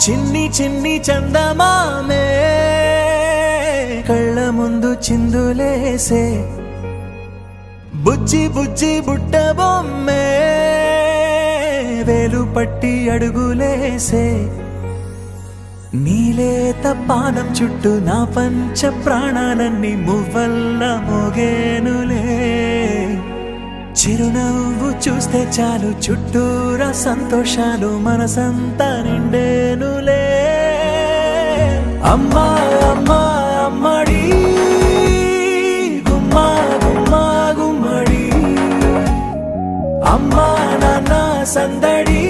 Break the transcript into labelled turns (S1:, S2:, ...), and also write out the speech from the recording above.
S1: చిన్ని చిన్ని చందమామే కళ్ళ ముందు చిందులేసే, బుజ్జి బుజ్జి బుట్ట బొమ్మే వేలు పట్టి అడుగులేసే, నీలేత పానం చుట్టూ నా పంచ ప్రాణాలన్నీ మువ్వల్ల మోగేనులే. చిరునవ్వు చూస్తే చాలు చుట్టూరా సంతోషాలు మనసంతా నిండేనులే. అమ్మా అమ్మా అమ్మడి గుమ్మా గుమ్మా గుమ్మడి, అమ్మా నాన్న సందడి